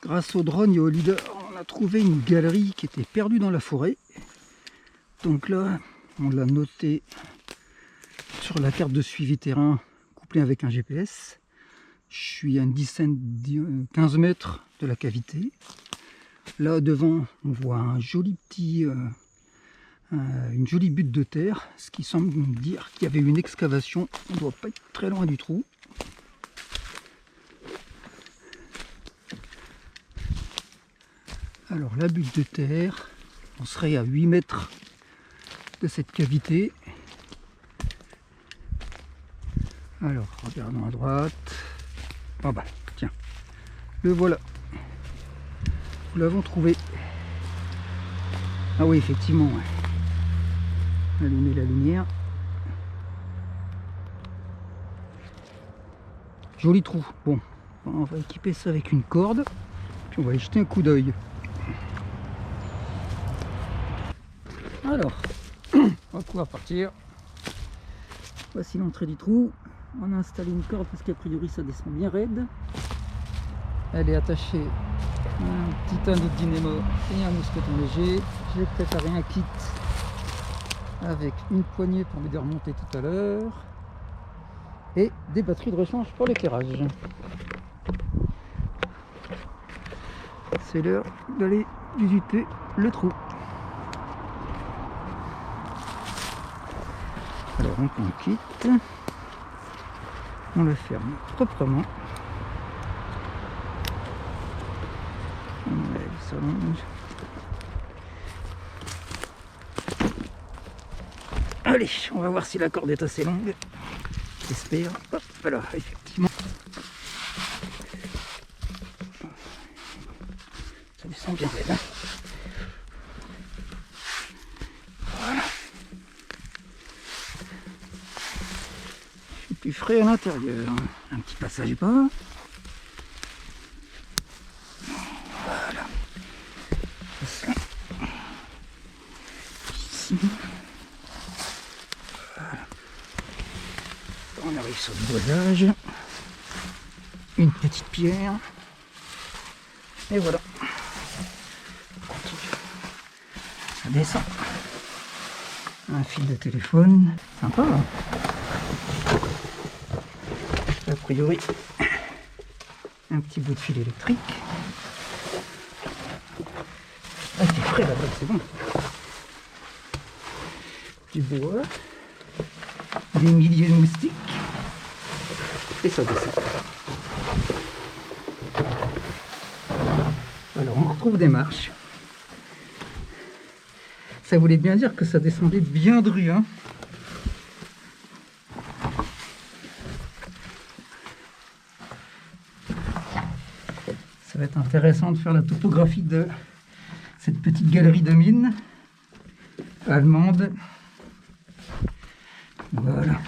Grâce au drone et au leader, on a trouvé une galerie qui était perdue dans la forêt. Donc là, on l'a noté sur la carte de suivi terrain couplée avec un GPS. Je suis à une dizaine, 15 mètres de la cavité. Là devant, on voit un joli petit, une jolie butte de terre, ce qui semble me dire qu'il y avait une excavation. On ne doit pas être très loin du trou. Alors la butte de terre, on serait à 8 mètres de cette cavité. Alors regardons à droite. Ah bah tiens, le voilà. Nous l'avons trouvé. Ah oui, effectivement. Ouais. Allumer la lumière. Joli trou. Bon, on va équiper ça avec une corde. Puis on va y jeter un coup d'œil. Alors, on va pouvoir partir. Voici l'entrée du trou. On a installé une corde parce qu'a priori ça descend bien raide. Elle est attachée à un petit anneau de dynamo et un mousqueton léger. J'ai préparé un kit avec une poignée pour m'aider à remonter tout à l'heure et des batteries de rechange pour l'éclairage. C'est l'heure d'aller visiter le trou. Alors on prend le kit, on le ferme proprement, on enlève sa longe. Allez, on va voir si la corde est assez longue, j'espère. Hop là, effectivement. Ça descend bien raide, hein. Plus frais à l'intérieur. Un petit passage bas. Voilà. Ici. Voilà. On arrive sur le boisage. Une petite pierre. Et voilà. On continue. Ça descend. Un fil de téléphone. Sympa, hein. A priori, un petit bout de fil électrique. Ah, c'est frais là-bas, c'est bon. Du bois, des milliers de moustiques, et ça descend. Alors, on retrouve des marches. Ça voulait bien dire que ça descendait bien dru, hein. Ça va être intéressant de faire la topographie de cette petite galerie de mines allemande. Voilà.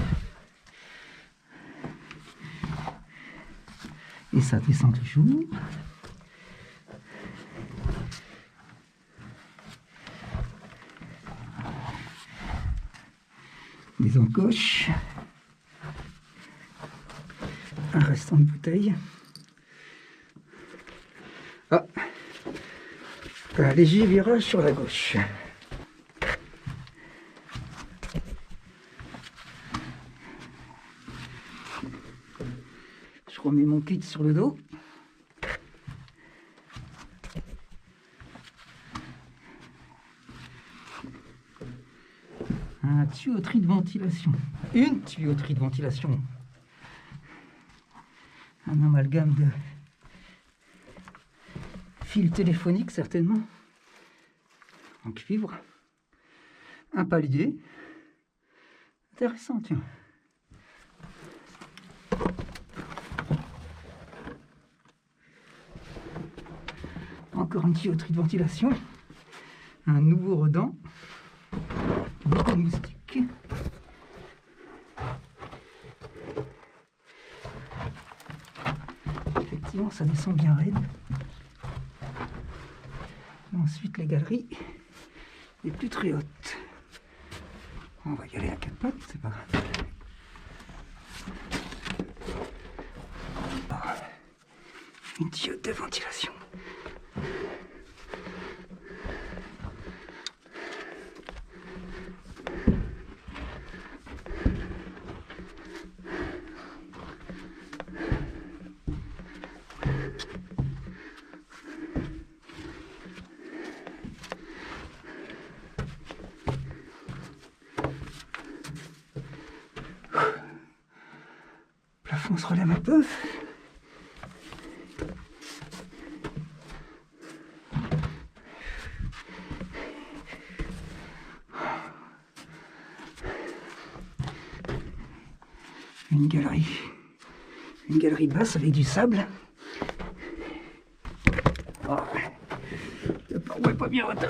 Et ça descend toujours. Des encoches. Un restant de bouteille. Ah, un léger virage sur la gauche. Je remets mon kit sur le dos. Un tuyauterie de ventilation. Une tuyauterie de ventilation. Un amalgame de fil téléphonique certainement, en cuivre, un palier, intéressant tiens. Encore une tuyauterie de ventilation, un nouveau redent, beaucoup de moustiques. Effectivement ça descend bien raide. Ensuite, la galerie est plus très haute. On va y aller à quatre pattes, c'est pas grave. Une tuyauterie de ventilation. On se relève un peu. Une galerie basse avec du sable. Oh, la paroi est pas bien haute.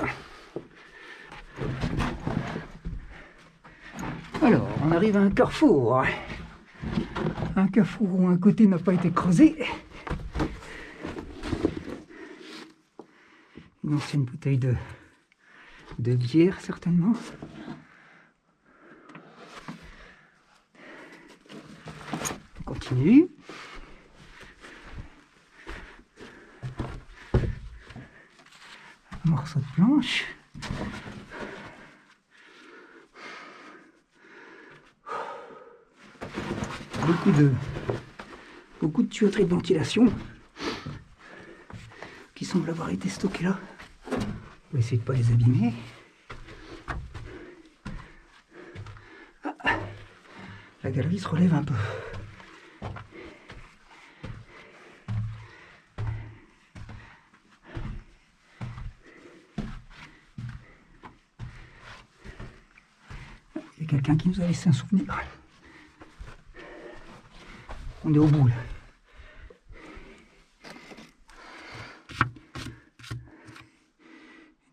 Alors, on arrive à un carrefour. Un carrefour où un côté n'a pas été creusé. Une ancienne bouteille de bière, certainement. On continue. Un morceau de planche. Beaucoup de tuyauteries de ventilation qui semblent avoir été stockées là. On va essayer de ne pas les abîmer. Ah, la galerie se relève un peu. Il y a quelqu'un qui nous a laissé un souvenir. On est au bout là.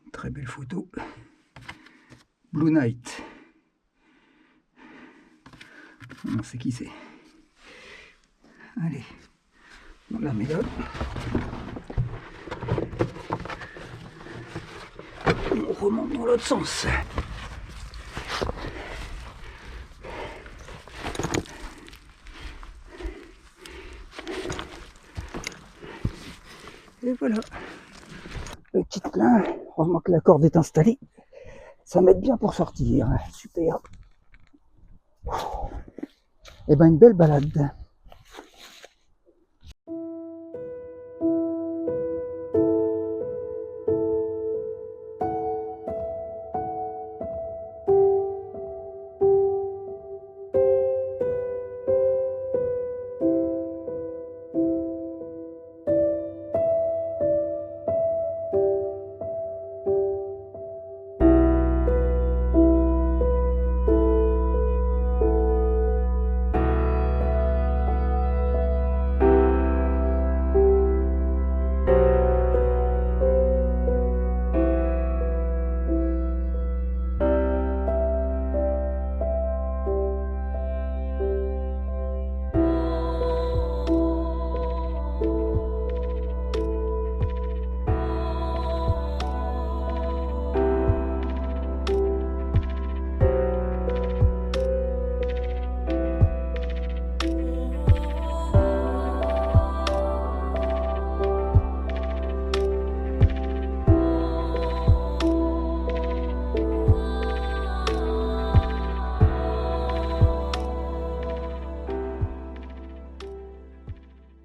Une très belle photo. Blue Night. On sait qui c'est. Allez, on la met là. On remonte dans l'autre sens. Et voilà, le petit plein. Heureusement que la corde est installée. Ça m'aide bien pour sortir. Super. Et ben une belle balade.